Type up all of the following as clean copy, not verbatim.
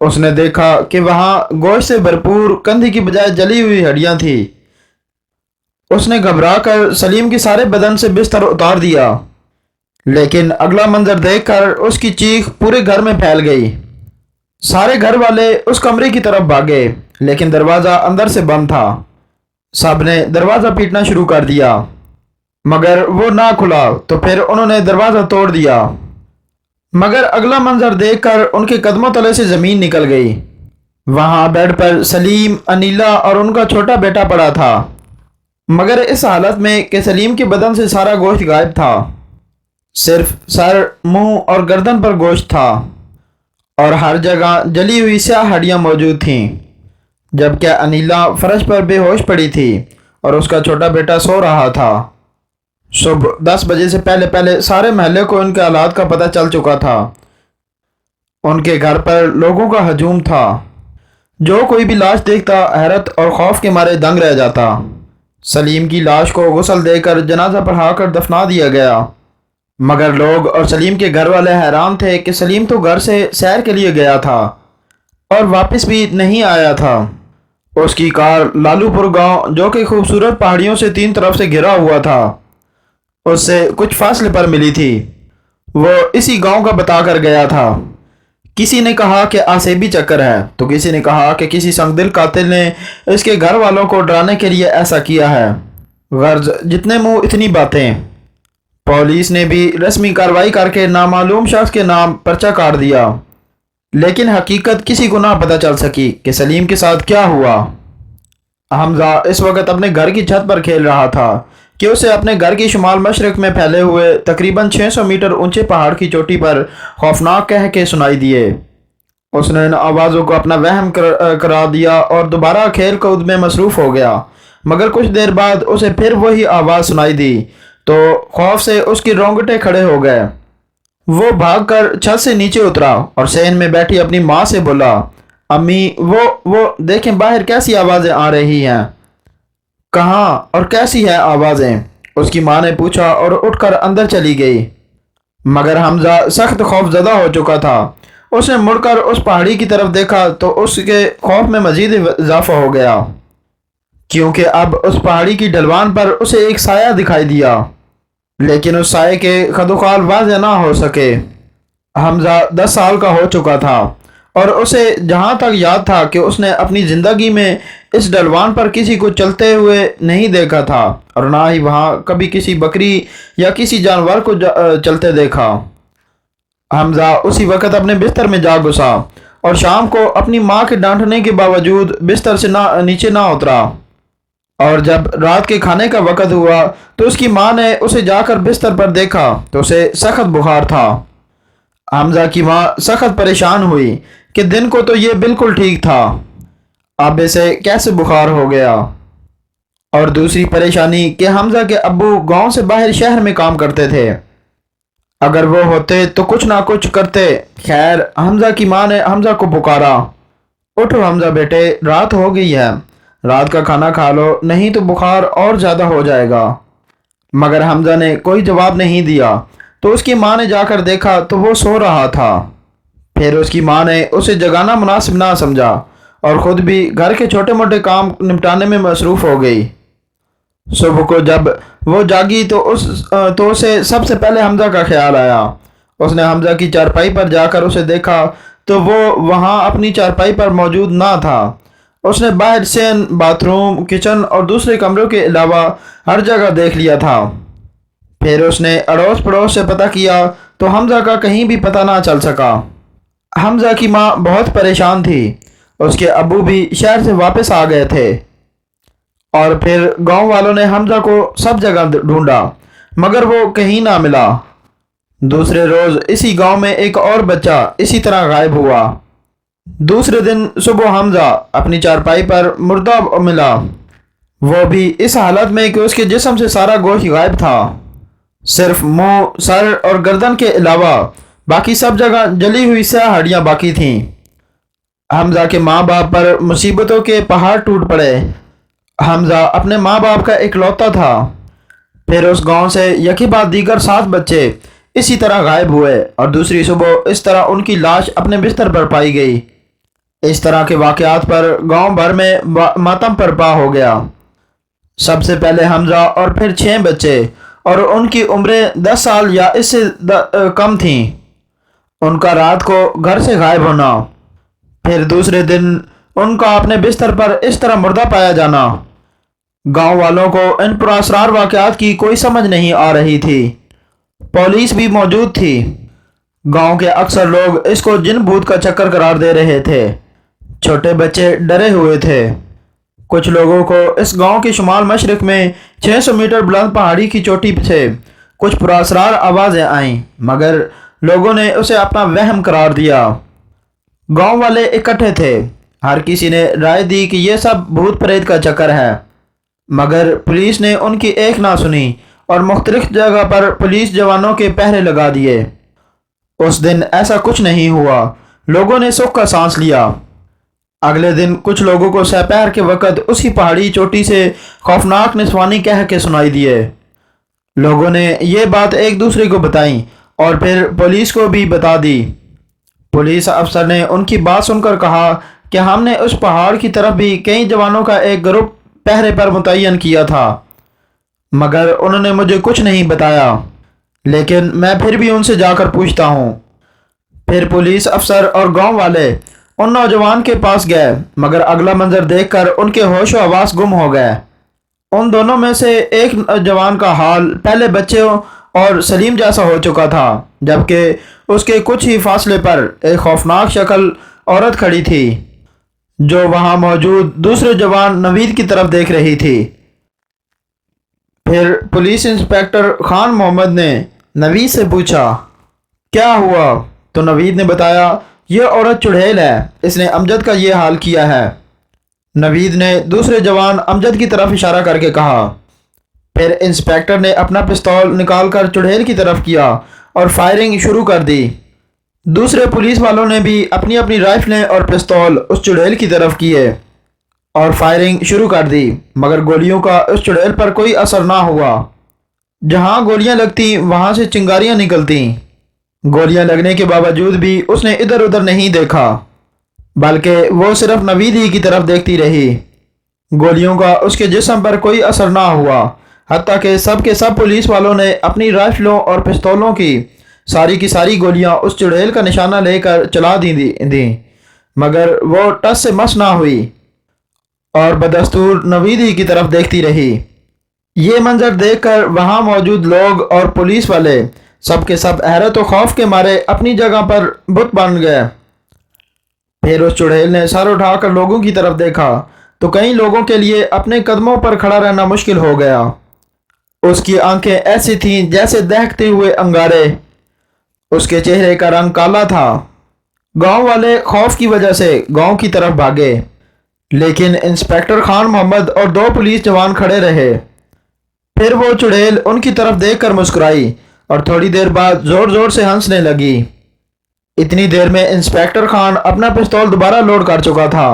اس نے دیکھا کہ وہاں گوشت سے بھرپور کندھی کی بجائے جلی ہوئی ہڈیاں تھیں۔ اس نے گھبرا کر سلیم کے سارے بدن سے بستر اتار دیا، لیکن اگلا منظر دیکھ کر اس کی چیخ پورے گھر میں پھیل گئی۔ سارے گھر والے اس کمرے کی طرف بھاگے، لیکن دروازہ اندر سے بند تھا۔ سب نے دروازہ پیٹنا شروع کر دیا، مگر وہ نہ کھلا تو پھر انہوں نے دروازہ توڑ دیا۔ مگر اگلا منظر دیکھ کر ان کے قدموں تلے سے زمین نکل گئی۔ وہاں بیڈ پر سلیم، انیلا اور ان کا چھوٹا بیٹا پڑا تھا، مگر اس حالت میں کہ سلیم کے بدن سے سارا گوشت غائب تھا۔ صرف سر، منہ اور گردن پر گوشت تھا، اور ہر جگہ جلی ہوئی سیاہ ہڈیاں موجود تھیں، جبکہ انیلا فرش پر بے ہوش پڑی تھی اور اس کا چھوٹا بیٹا سو رہا تھا۔ صبح 10 بجے سے پہلے سارے محلے کو ان کے حالات کا پتہ چل چکا تھا۔ ان کے گھر پر لوگوں کا ہجوم تھا۔ جو کوئی بھی لاش دیکھتا حیرت اور خوف کے مارے دنگ رہ جاتا۔ سلیم کی لاش کو غسل دے کر جنازہ پڑھا کر دفنا دیا گیا، مگر لوگ اور سلیم کے گھر والے حیران تھے کہ سلیم تو گھر سے سیر کے لیے گیا تھا اور واپس بھی نہیں آیا تھا۔ اس کی کار لالو پور گاؤں، جو کہ خوبصورت پہاڑیوں سے 3 طرف سے گھرا ہوا تھا، اس سے کچھ فاصلے پر ملی تھی۔ وہ اسی گاؤں کا بتا کر گیا تھا۔ کسی نے کہا کہ آسیبی چکر ہے، تو کسی نے کہا کہ کسی سنگدل قاتل نے اس کے گھر والوں کو ڈرانے کے لیے ایسا کیا ہے۔ غرض جتنے منہ اتنی باتیں۔ پولیس نے بھی رسمی کارروائی کر کے نامعلوم شخص کے نام پرچہ کاٹ دیا، لیکن حقیقت کسی کو نہ پتہ چل سکی کہ سلیم کے ساتھ کیا ہوا۔ حمزہ اس وقت اپنے گھر کی چھت پر کھیل رہا تھا کہ اسے اپنے گھر کی شمال مشرق میں پھیلے ہوئے تقریباً 600 میٹر اونچے پہاڑ کی چوٹی پر خوفناک کہکے سنائی دیے۔ اس نے ان آوازوں کو اپنا وہم قرار دیا اور دوبارہ کھیل کود میں مصروف ہو گیا، مگر کچھ دیر بعد اسے پھر وہی آواز سنائی دی تو خوف سے اس کی رونگٹے کھڑے ہو گئے۔ وہ بھاگ کر چھت سے نیچے اترا اور صحن میں بیٹھی اپنی ماں سے بولا، امی، وہ دیکھیں باہر کیسی آوازیں آ رہی ہیں۔ کہاں اور کیسی ہے آوازیں؟ اس کی ماں نے پوچھا اور اٹھ کر اندر چلی گئی، مگر حمزہ سخت خوف زدہ ہو چکا تھا۔ اس نے مڑ کر اس پہاڑی کی طرف دیکھا تو اس کے خوف میں مزید اضافہ ہو گیا، کیونکہ اب اس پہاڑی کی ڈھلوان پر اسے ایک سایہ دکھائی دیا، لیکن اس سائے کے خد و خال واضح نہ ہو سکے۔ حمزہ 10 سال کا ہو چکا تھا اور اسے جہاں تک یاد تھا کہ اس نے اپنی زندگی میں اس ڈھلوان پر کسی کو چلتے ہوئے نہیں دیکھا تھا، اور نہ ہی وہاں کبھی کسی بکری یا کسی جانور کو چلتے دیکھا۔ حمزہ اسی وقت اپنے بستر میں جا گھسا اور شام کو اپنی ماں کے ڈانٹنے کے باوجود بستر سے نیچے نہ اترا، اور جب رات کے کھانے کا وقت ہوا تو اس کی ماں نے اسے جا کر بستر پر دیکھا تو اسے سخت بخار تھا۔ حمزہ کی ماں سخت پریشان ہوئی کہ دن کو تو یہ بالکل ٹھیک تھا، اب اسے کیسے بخار ہو گیا؟ اور دوسری پریشانی کہ حمزہ کے ابو گاؤں سے باہر شہر میں کام کرتے تھے، اگر وہ ہوتے تو کچھ نہ کچھ کرتے۔ خیر، حمزہ کی ماں نے حمزہ کو پکارا، اٹھو حمزہ بیٹے، رات ہو گئی ہے، رات کا کھانا کھا لو، نہیں تو بخار اور زیادہ ہو جائے گا۔ مگر حمزہ نے کوئی جواب نہیں دیا، تو اس کی ماں نے جا کر دیکھا تو وہ سو رہا تھا۔ پھر اس کی ماں نے اسے جگانا مناسب نہ سمجھا اور خود بھی گھر کے چھوٹے موٹے کام نپٹانے میں مصروف ہو گئی۔ صبح کو جب وہ جاگی تو اسے سب سے پہلے حمزہ کا خیال آیا۔ اس نے حمزہ کی چارپائی پر جا کر اسے دیکھا تو وہ وہاں اپنی چارپائی پر موجود نہ تھا۔ اس نے باہر صحن، باتھ روم، کچن اور دوسرے کمروں کے علاوہ ہر جگہ دیکھ لیا تھا۔ پھر اس نے اڑوس پڑوس سے پتہ کیا تو حمزہ کا کہیں بھی پتہ نہ چل سکا۔ حمزہ کی ماں بہت پریشان تھی۔ اس کے ابو بھی شہر سے واپس آ گئے تھے، اور پھر گاؤں والوں نے حمزہ کو سب جگہ ڈھونڈا، مگر وہ کہیں نہ ملا۔ دوسرے روز اسی گاؤں میں ایک اور بچہ اسی طرح غائب ہوا۔ دوسرے دن صبح حمزہ اپنی چارپائی پر مردہ ملا، وہ بھی اس حالت میں کہ اس کے جسم سے سارا گوشت غائب تھا، صرف منہ، سر اور گردن کے علاوہ باقی سب جگہ جلی ہوئی سیاہ ہڈیاں باقی تھیں۔ حمزہ کے ماں باپ پر مصیبتوں کے پہاڑ ٹوٹ پڑے۔ حمزہ اپنے ماں باپ کا اکلوتا تھا۔ پھر اس گاؤں سے یکے بعد دیگر 7 بچے اسی طرح غائب ہوئے، اور دوسری صبح اس طرح ان کی لاش اپنے بستر پر پائی گئی۔ اس طرح کے واقعات پر گاؤں بھر میں ماتم برپا ہو گیا۔ سب سے پہلے حمزہ اور پھر 6 بچے اور ان کی عمریں 10 سال یا اس سے کم تھیں، ان کا رات کو گھر سے غائب ہونا، پھر دوسرے دن ان کا اپنے بستر پر اس طرح مردہ پایا جانا۔ گاؤں والوں کو ان پراسرار واقعات کی کوئی سمجھ نہیں آ رہی تھی۔ پولیس بھی موجود تھی۔ گاؤں کے اکثر لوگ اس کو جن بھوت کا چکر قرار دے رہے تھے۔ چھوٹے بچے ڈرے ہوئے تھے۔ کچھ لوگوں کو اس گاؤں کے شمال مشرق میں 600 میٹر بلند پہاڑی کی چوٹی سے کچھ پراسرار آوازیں آئیں، مگر لوگوں نے اسے اپنا وہم قرار دیا۔ گاؤں والے اکٹھے تھے، ہر کسی نے رائے دی کہ یہ سب بھوت پریت کا چکر ہے، مگر پولیس نے ان کی ایک نہ سنی اور مختلف جگہ پر پولیس جوانوں کے پہرے لگا دیے۔ اس دن ایسا کچھ نہیں ہوا، لوگوں نے سکھ کا سانس لیا۔ اگلے دن کچھ لوگوں کو سپہر کے وقت اسی پہاڑی چوٹی سے خوفناک نسوانی کہہ کے سنائی دیے۔ لوگوں نے یہ بات ایک دوسرے کو بتائی اور پھر پولیس کو بھی بتا دی۔ پولیس افسر نے ان کی بات سن کر کہا کہ ہم نے اس پہاڑ کی طرف بھی کئی جوانوں کا ایک گروپ پہرے پر متعین کیا تھا، مگر انہوں نے مجھے کچھ نہیں بتایا، لیکن میں پھر بھی ان سے جا کر پوچھتا ہوں۔ پھر پولیس افسر اور گاؤں والے ان نوجوان کے پاس گئے، مگر اگلا منظر دیکھ کر ان کے ہوش و حواس گم ہو گئے۔ ان دونوں میں سے ایک جوان کا حال پہلے بچوں اور سلیم جیسا ہو چکا تھا، جبکہ اس کے کچھ ہی فاصلے پر ایک خوفناک شکل عورت کھڑی تھی، جو وہاں موجود دوسرے جوان نوید کی طرف دیکھ رہی تھی۔ پھر پولیس انسپکٹر خان محمد نے نوید سے پوچھا، کیا ہوا؟ تو نوید نے بتایا، یہ عورت چڑیل ہے، اس نے امجد کا یہ حال کیا ہے۔ نوید نے دوسرے جوان امجد کی طرف اشارہ کر کے کہا۔ پھر انسپکٹر نے اپنا پستول نکال کر چڑیل کی طرف کیا اور فائرنگ شروع کر دی۔ دوسرے پولیس والوں نے بھی اپنی اپنی رائفلیں اور پستول اس چڑیل کی طرف کیے اور فائرنگ شروع کر دی، مگر گولیوں کا اس چڑیل پر کوئی اثر نہ ہوا۔ جہاں گولیاں لگتی وہاں سے چنگاریاں نکلتی۔ گولیاں لگنے کے باوجود بھی اس نے ادھر ادھر نہیں دیکھا، بلکہ وہ صرف نوید ہی کی طرف دیکھتی رہی۔ گولیوں کا اس کے جسم پر کوئی اثر نہ ہوا، حتیٰ کہ سب کے سب پولیس والوں نے اپنی رائفلوں اور پستولوں کی ساری گولیاں اس چڑیل کا نشانہ لے کر چلا دیں، مگر وہ ٹس سے مس نہ ہوئی اور بدستور نوید ہی کی طرف دیکھتی رہی۔ یہ منظر دیکھ کر وہاں موجود لوگ اور پولیس والے سب کے سب حیرت و خوف کے مارے اپنی جگہ پر بت بن گئے۔ پھر اس چڑیل نے سر اٹھا کر لوگوں کی طرف دیکھا تو کئی لوگوں کے لیے اپنے قدموں پر کھڑا رہنا مشکل ہو گیا۔ اس کی آنکھیں ایسی تھیں جیسے دہکتے ہوئے انگارے، اس کے چہرے کا رنگ کالا تھا۔ گاؤں والے خوف کی وجہ سے گاؤں کی طرف بھاگے، لیکن انسپکٹر خان محمد اور 2 پولیس جوان کھڑے رہے۔ پھر وہ چڑیل ان کی طرف دیکھ کر مسکرائی اور تھوڑی دیر بعد زور زور سے ہنسنے لگی۔ اتنی دیر میں انسپکٹر خان اپنا پستول دوبارہ لوڈ کر چکا تھا۔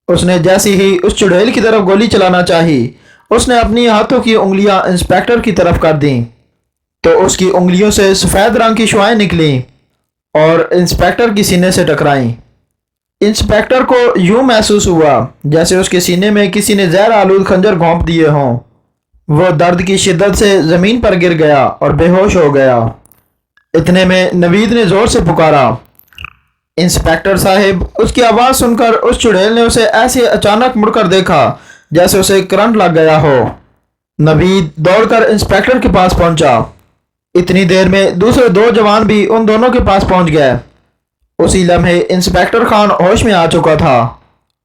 اس نے جیسی ہی اس چڑیل کی طرف گولی چلانا چاہی، اس نے اپنی ہاتھوں کی انگلیاں انسپکٹر کی طرف کر دیں تو اس کی انگلیوں سے سفید رنگ کی شعاعیں نکلیں اور انسپکٹر کی سینے سے ٹکرائیں۔ انسپکٹر کو یوں محسوس ہوا جیسے اس کے سینے میں کسی نے زہر آلود خنجر گھونپ دیے ہوں۔ وہ درد کی شدت سے زمین پر گر گیا اور بے ہوش ہو گیا۔ اتنے میں نوید نے زور سے پکارا، انسپکٹر صاحب! اس کی آواز سن کر اس چڑیل نے اسے ایسے اچانک مڑ کر دیکھا جیسے اسے کرنٹ لگ گیا ہو۔ نوید دوڑ کر انسپکٹر کے پاس پہنچا۔ اتنی دیر میں دوسرے 2 جوان بھی ان دونوں کے پاس پہنچ گئے۔ اسی لمحے انسپکٹر خان ہوش میں آ چکا تھا۔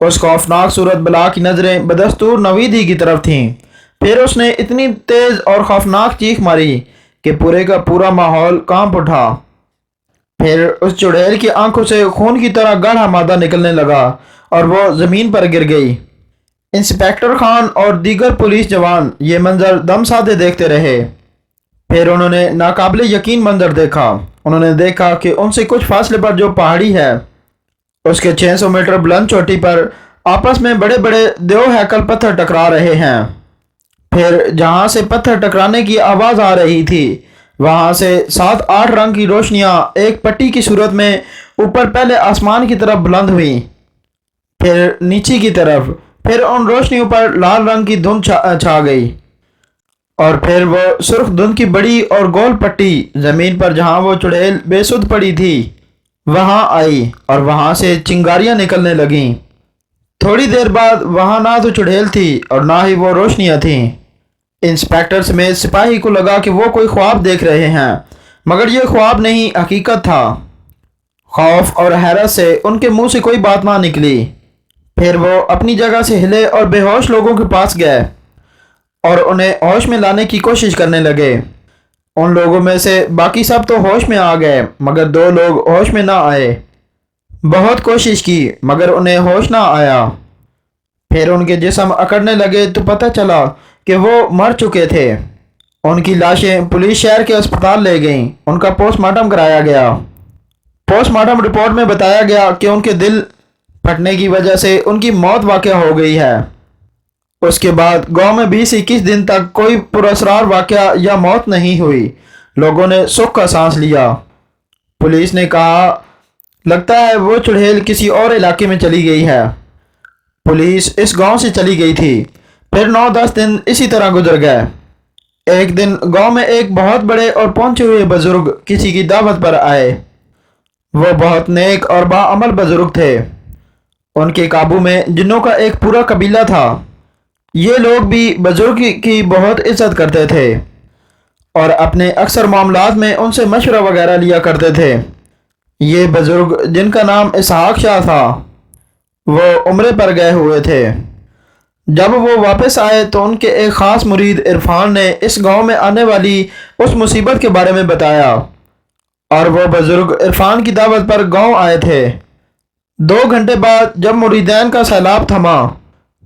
اس خوفناک صورت بلا کی نظریں بدستور نوید ہی کی طرف تھیں۔ پھر اس نے اتنی تیز اور خوفناک چیخ ماری کہ پورے کا پورا ماحول کانپ اٹھا۔ پھر اس چڑیل کی آنکھوں سے خون کی طرح گاڑھا مادہ نکلنے لگا اور وہ زمین پر گر گئی۔ انسپکٹر خان اور دیگر پولیس جوان یہ منظر دم سادے دیکھتے رہے۔ پھر انہوں نے ناقابل یقین منظر دیکھا۔ انہوں نے دیکھا کہ ان سے کچھ فاصلے پر جو پہاڑی ہے، اس کے 600 میٹر بلند چوٹی پر آپس میں بڑے بڑے دیو ہیکل پتھر ٹکرا رہے ہیں۔ پھر جہاں سے پتھر ٹکرانے کی آواز آ رہی تھی، وہاں سے 7-8 رنگ کی روشنیاں ایک پٹی کی صورت میں اوپر پہلے آسمان کی طرف بلند ہوئیں۔ پھر نیچے کی طرف، پھر ان روشنیوں پر لال رنگ کی دھند چھا گئی، اور پھر وہ سرخ دھند کی بڑی اور گول پٹی زمین پر جہاں وہ چڑیل بے سدھ پڑی تھی وہاں آئی، اور وہاں سے چنگاریاں نکلنے لگیں۔ تھوڑی دیر بعد وہاں نہ تو چڑیل تھی اور نہ ہی وہ روشنیاں تھیں۔ انسپیکٹر سمیت سپاہی کو لگا کہ وہ کوئی خواب دیکھ رہے ہیں، مگر یہ خواب نہیں، حقیقت تھا۔ خوف اور حیرت سے ان کے منہ سے کوئی بات نہ نکلی۔ پھر وہ اپنی جگہ سے ہلے اور بے ہوش لوگوں کے پاس گئے اور انہیں ہوش میں لانے کی کوشش کرنے لگے۔ ان لوگوں میں سے باقی سب تو ہوش میں آ گئے، مگر 2 لوگ ہوش میں نہ آئے۔ بہت کوشش کی مگر انہیں ہوش نہ آیا۔ پھر ان کے جسم اکڑنے لگے تو پتہ چلا کہ وہ مر چکے تھے۔ ان کی لاشیں پولیس شہر کے اسپتال لے گئیں، ان کا پوسٹ مارٹم کرایا گیا۔ پوسٹ مارٹم رپورٹ میں بتایا گیا کہ ان کے دل پھٹنے کی وجہ سے ان کی موت واقع ہو گئی ہے۔ اس کے بعد گاؤں میں 20-21 دن تک کوئی پراسرار واقعہ یا موت نہیں ہوئی۔ لوگوں نے سکھ کا سانس لیا۔ پولیس نے کہا لگتا ہے وہ چڑیل کسی اور علاقے میں چلی گئی ہے۔ پولیس اس گاؤں سے چلی گئی تھی۔ پھر 9-10 دن اسی طرح گزر گئے۔ ایک دن گاؤں میں ایک بہت بڑے اور پہنچے ہوئے بزرگ کسی کی دعوت پر آئے۔ وہ بہت نیک اور باعمل بزرگ تھے۔ ان کے قابو میں جنوں کا ایک پورا قبیلہ تھا۔ یہ لوگ بھی بزرگ کی بہت عزت کرتے تھے اور اپنے اکثر معاملات میں ان سے مشورہ وغیرہ لیا کرتے تھے۔ یہ بزرگ جن کا نام اسحاق شاہ تھا، وہ عمرے پر گئے ہوئے تھے۔ جب وہ واپس آئے تو ان کے ایک خاص مرید عرفان نے اس گاؤں میں آنے والی اس مصیبت کے بارے میں بتایا، اور وہ بزرگ عرفان کی دعوت پر گاؤں آئے تھے۔ 2 گھنٹے بعد جب مریدین کا سیلاب تھما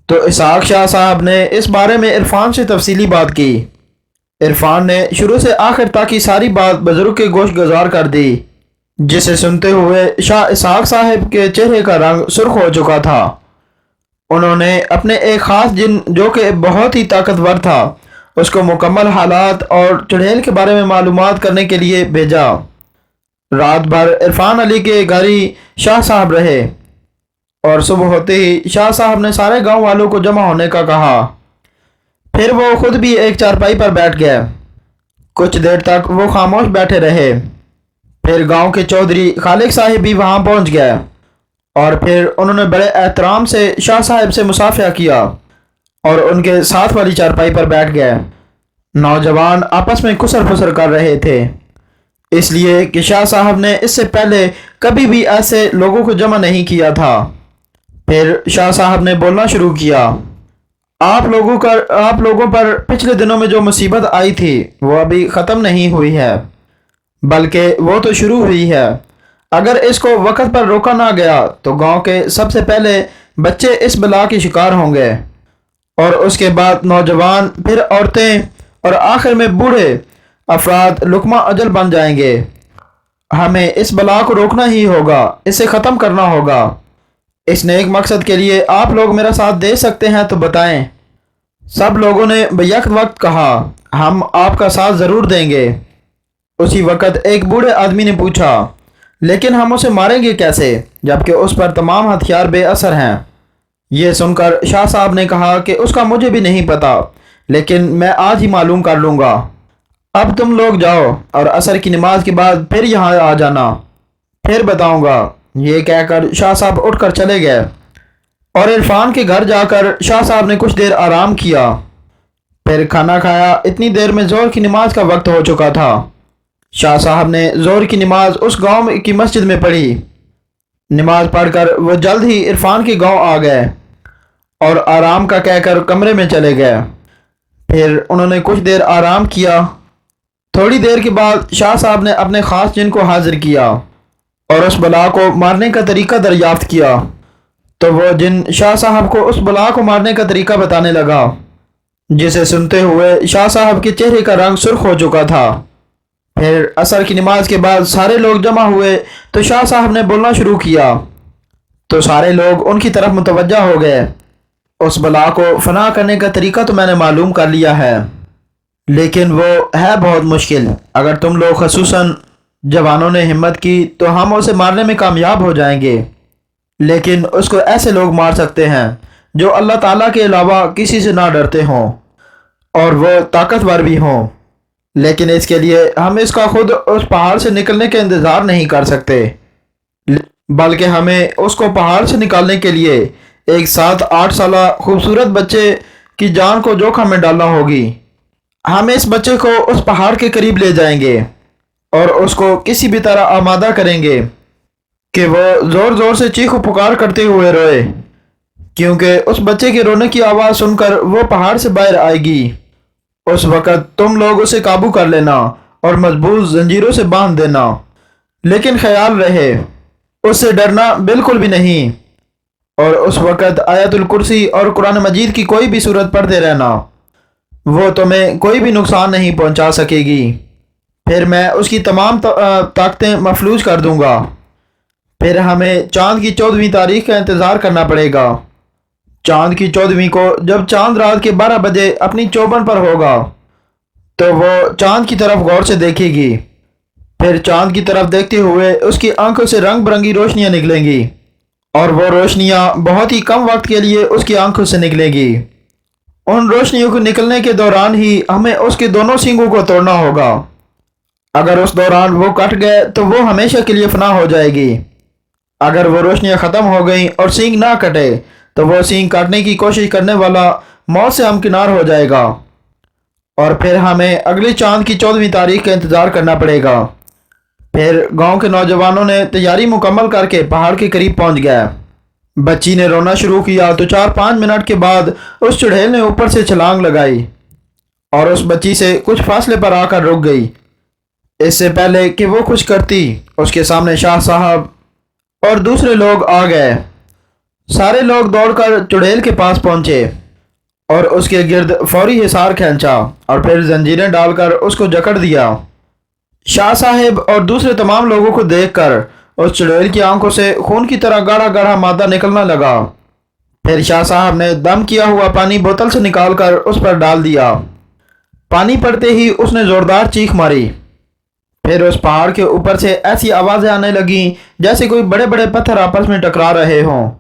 تو اسحاق شاہ صاحب نے اس بارے میں عرفان سے تفصیلی بات کی۔ عرفان نے شروع سے آخر تک کی ساری بات بزرگ کے گوش گزار کر دی، جسے سنتے ہوئے شاہ اسحاق صاحب کے چہرے کا رنگ سرخ ہو چکا تھا۔ انہوں نے اپنے ایک خاص جن جو کہ بہت ہی طاقتور تھا اس کو مکمل حالات اور چڑیل کے بارے میں معلومات کرنے کے لیے بھیجا۔ رات بھر عرفان علی کے گھر ہی شاہ صاحب رہے، اور صبح ہوتے ہی شاہ صاحب نے سارے گاؤں والوں کو جمع ہونے کا کہا۔ پھر وہ خود بھی ایک چارپائی پر بیٹھ گئے۔ کچھ دیر تک وہ خاموش بیٹھے رہے۔ پھر گاؤں کے چودھری خالق صاحب بھی وہاں پہنچ گئے، اور پھر انہوں نے بڑے احترام سے شاہ صاحب سے مصافحہ کیا اور ان کے ساتھ والی چارپائی پر بیٹھ گئے۔ نوجوان آپس میں کسر پھسر کر رہے تھے، اس لیے کہ شاہ صاحب نے اس سے پہلے کبھی بھی ایسے لوگوں کو جمع نہیں کیا تھا۔ پھر شاہ صاحب نے بولنا شروع کیا، آپ لوگوں پر پچھلے دنوں میں جو مصیبت آئی تھی وہ ابھی ختم نہیں ہوئی ہے، بلکہ وہ تو شروع ہوئی ہے۔ اگر اس کو وقت پر روکا نہ گیا تو گاؤں کے سب سے پہلے بچے اس بلا کے شکار ہوں گے، اور اس کے بعد نوجوان، پھر عورتیں، اور آخر میں بوڑھے افراد لقمہ اجل بن جائیں گے۔ ہمیں اس بلا کو روکنا ہی ہوگا، اسے ختم کرنا ہوگا۔ اس نیک مقصد کے لیے آپ لوگ میرا ساتھ دے سکتے ہیں تو بتائیں۔ سب لوگوں نے بیک وقت کہا، ہم آپ کا ساتھ ضرور دیں گے۔ اسی وقت ایک بوڑھے آدمی نے پوچھا، لیکن ہم اسے ماریں گے کیسے جبکہ اس پر تمام ہتھیار بے اثر ہیں؟ یہ سن کر شاہ صاحب نے کہا کہ اس کا مجھے بھی نہیں پتا، لیکن میں آج ہی معلوم کر لوں گا۔ اب تم لوگ جاؤ اور عصر کی نماز کے بعد پھر یہاں آ جانا، پھر بتاؤں گا۔ یہ کہہ کر شاہ صاحب اٹھ کر چلے گئے، اور عرفان کے گھر جا کر شاہ صاحب نے کچھ دیر آرام کیا، پھر کھانا کھایا۔ اتنی دیر میں ظہر کی نماز کا وقت ہو چکا تھا۔ شاہ صاحب نے ظہر کی نماز اس گاؤں کی مسجد میں پڑھی۔ نماز پڑھ کر وہ جلد ہی عرفان کے گاؤں آ گئے اور آرام کا کہہ کر کمرے میں چلے گئے۔ پھر انہوں نے کچھ دیر آرام کیا۔ تھوڑی دیر کے بعد شاہ صاحب نے اپنے خاص جن کو حاضر کیا اور اس بلا کو مارنے کا طریقہ دریافت کیا، تو وہ جن شاہ صاحب کو اس بلا کو مارنے کا طریقہ بتانے لگا، جسے سنتے ہوئے شاہ صاحب کے چہرے کا رنگ سرخ ہو چکا تھا۔ پھر عصر کی نماز کے بعد سارے لوگ جمع ہوئے تو شاہ صاحب نے بولنا شروع کیا، تو سارے لوگ ان کی طرف متوجہ ہو گئے۔ اس بلا کو فنا کرنے کا طریقہ تو میں نے معلوم کر لیا ہے، لیکن وہ ہے بہت مشکل۔ اگر تم لوگ خصوصاً جوانوں نے ہمت کی تو ہم اسے مارنے میں کامیاب ہو جائیں گے، لیکن اس کو ایسے لوگ مار سکتے ہیں جو اللہ تعالیٰ کے علاوہ کسی سے نہ ڈرتے ہوں اور وہ طاقتور بھی ہوں، لیکن اس کے لیے ہم اس کا خود اس پہاڑ سے نکلنے کا انتظار نہیں کر سکتے، بلکہ ہمیں اس کو پہاڑ سے نکالنے کے لیے ایک 7-8 سالہ خوبصورت بچے کی جان کو جوکھم میں ڈالنا ہوگی۔ ہم اس بچے کو اس پہاڑ کے قریب لے جائیں گے اور اس کو کسی بھی طرح آمادہ کریں گے کہ وہ زور زور سے چیخ و پکار کرتے ہوئے روئے، کیونکہ اس بچے کے رونے کی آواز سن کر وہ پہاڑ سے باہر آئے گی۔ اس وقت تم لوگ اسے قابو کر لینا اور مضبوط زنجیروں سے باندھ دینا، لیکن خیال رہے اس سے ڈرنا بالکل بھی نہیں، اور اس وقت آیت الکرسی اور قرآن مجید کی کوئی بھی صورت پڑھتے رہنا، وہ تمہیں کوئی بھی نقصان نہیں پہنچا سکے گی۔ پھر میں اس کی تمام طاقتیں مفلوج کر دوں گا۔ پھر ہمیں چاند کی 14ویں تاریخ کا انتظار کرنا پڑے گا۔ چاند کی 14ویں کو جب چاند رات کے 12 بجے اپنی چوبن پر ہوگا تو وہ چاند کی طرف غور سے دیکھے گی۔ پھر چاند کی طرف دیکھتے ہوئے اس کی آنکھوں سے رنگ برنگی روشنیاں نکلیں گی، اور وہ روشنیاں بہت ہی کم وقت کے لیے اس کی آنکھوں سے نکلیں گی۔ ان روشنیوں کو نکلنے کے دوران ہی ہمیں اس کے دونوں سینگوں کو توڑنا ہوگا۔ اگر اس دوران وہ کٹ گئے تو وہ ہمیشہ کے لیے فنا ہو جائے گی۔ اگر وہ روشنیاں ختم ہو گئیں اور سینگ نہ کٹے تو وہ سینگ کاٹنے کی کوشش کرنے والا موت سے ہمکنار ہو جائے گا، اور پھر ہمیں اگلی چاند کی 14ویں تاریخ کا انتظار کرنا پڑے گا۔ پھر گاؤں کے نوجوانوں نے تیاری مکمل کر کے پہاڑ کے قریب پہنچ گئے۔ بچی نے رونا شروع کیا تو 4-5 منٹ کے بعد اس چڑیل نے اوپر سے چھلانگ لگائی اور اس بچی سے کچھ فاصلے پر آ کر رک گئی۔ اس سے پہلے کہ وہ کچھ کرتی اس کے سامنے شاہ صاحب اور دوسرے لوگ آ گئے۔ سارے لوگ دوڑ کر چڑیل کے پاس پہنچے اور اس کے گرد فوری حصار کھینچا اور پھر زنجیریں ڈال کر اس کو جکڑ دیا۔ شاہ صاحب اور دوسرے تمام لوگوں کو دیکھ کر اس چڑیل کی آنکھوں سے خون کی طرح گاڑھا گاڑھا مادہ نکلنا لگا۔ پھر شاہ صاحب نے دم کیا ہوا پانی بوتل سے نکال کر اس پر ڈال دیا۔ پانی پڑتے ہی اس نے زوردار چیخ ماری۔ پھر اس پہاڑ کے اوپر سے ایسی آوازیں آنے لگیں جیسے کوئی بڑے بڑے پتھر آپس میں ٹکرا رہے ہوں۔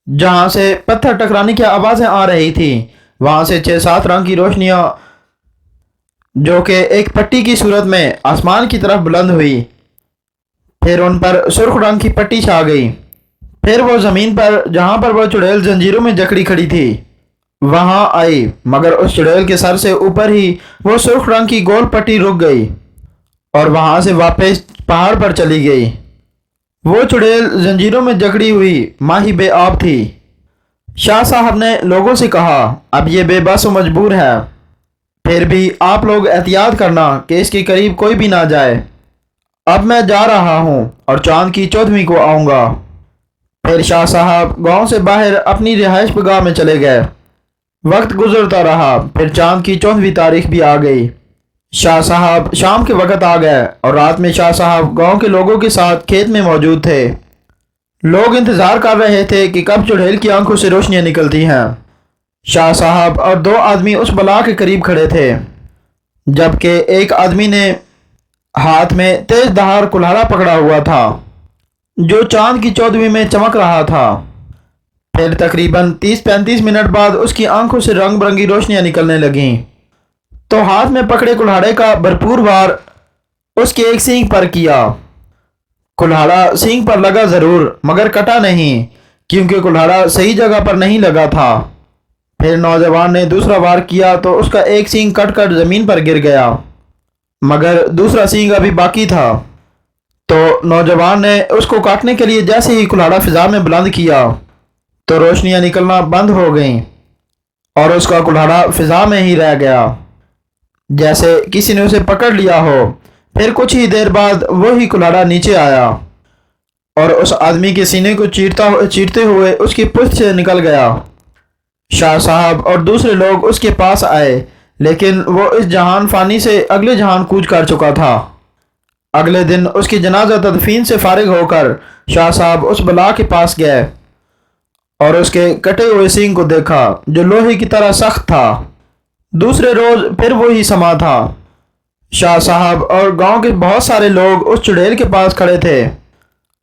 جہاں سے پتھر ٹکرانے کی آوازیں آ رہی تھیں وہاں سے 6-7 رنگ کی روشنیاں جو کہ ایک پٹی کی صورت میں آسمان کی طرف بلند ہوئی، پھر ان پر سرخ رنگ کی پٹی چھا گئی۔ پھر وہ زمین پر جہاں پر وہ چڑیل زنجیروں میں جکڑی کھڑی تھی وہاں آئی، مگر اس چڑیل کے سر سے اوپر ہی وہ سرخ رنگ کی گول پٹی رک گئی اور وہاں سے واپس پہاڑ پر چلی گئی۔ وہ چڑیل زنجیروں میں جکڑی ہوئی ماہی بے آب تھی۔ شاہ صاحب نے لوگوں سے کہا، اب یہ بے بس و مجبور ہے، پھر بھی آپ لوگ احتیاط کرنا کہ اس کے قریب کوئی بھی نہ جائے۔ اب میں جا رہا ہوں اور چاند کی 14ویں کو آؤں گا۔ پھر شاہ صاحب گاؤں سے باہر اپنی رہائش گاہ میں چلے گئے۔ وقت گزرتا رہا، پھر چاند کی 14ویں تاریخ بھی آ گئی۔ شاہ صاحب شام کے وقت آ گئے اور رات میں شاہ صاحب گاؤں کے لوگوں کے ساتھ کھیت میں موجود تھے۔ لوگ انتظار کر رہے تھے کہ کب چڑیل کی آنکھوں سے روشنیاں نکلتی ہیں۔ شاہ صاحب اور 2 آدمی اس بلا کے قریب کھڑے تھے، جبکہ ایک آدمی نے ہاتھ میں تیز دھار کلہاڑا پکڑا ہوا تھا جو چاند کی 14ویں میں چمک رہا تھا۔ پھر تقریباً 30-35 منٹ بعد اس کی آنکھوں سے رنگ برنگی روشنیاں نکلنے لگیں تو ہاتھ میں پکڑے کلہاڑے کا بھرپور وار اس کے ایک سینگ پر کیا۔ کلہاڑا سینگ پر لگا ضرور مگر کٹا نہیں، کیونکہ کلہاڑا صحیح جگہ پر نہیں لگا تھا۔ پھر نوجوان نے دوسرا وار کیا تو اس کا ایک سینگ کٹ کر زمین پر گر گیا، مگر دوسرا سینگ ابھی باقی تھا۔ تو نوجوان نے اس کو کاٹنے کے لیے جیسے ہی کلہاڑا فضا میں بلند کیا تو روشنیاں نکلنا بند ہو گئیں اور اس کا کلہاڑا فضا میں ہی رہ گیا جیسے کسی نے اسے پکڑ لیا ہو۔ پھر کچھ ہی دیر بعد وہی کلہاڑا نیچے آیا اور اس آدمی کے سینے کو چیرتے ہوئے اس کی پشت سے نکل گیا۔ شاہ صاحب اور دوسرے لوگ اس کے پاس آئے، لیکن وہ اس جہان فانی سے اگلے جہان کوچ کر چکا تھا۔ اگلے دن اس کی جنازہ تدفین سے فارغ ہو کر شاہ صاحب اس بلا کے پاس گئے اور اس کے کٹے ہوئے سینگ کو دیکھا جو لوہے کی طرح سخت تھا۔ دوسرے روز پھر وہی سما تھا۔ شاہ صاحب اور گاؤں کے بہت سارے لوگ اس چڑیل کے پاس کھڑے تھے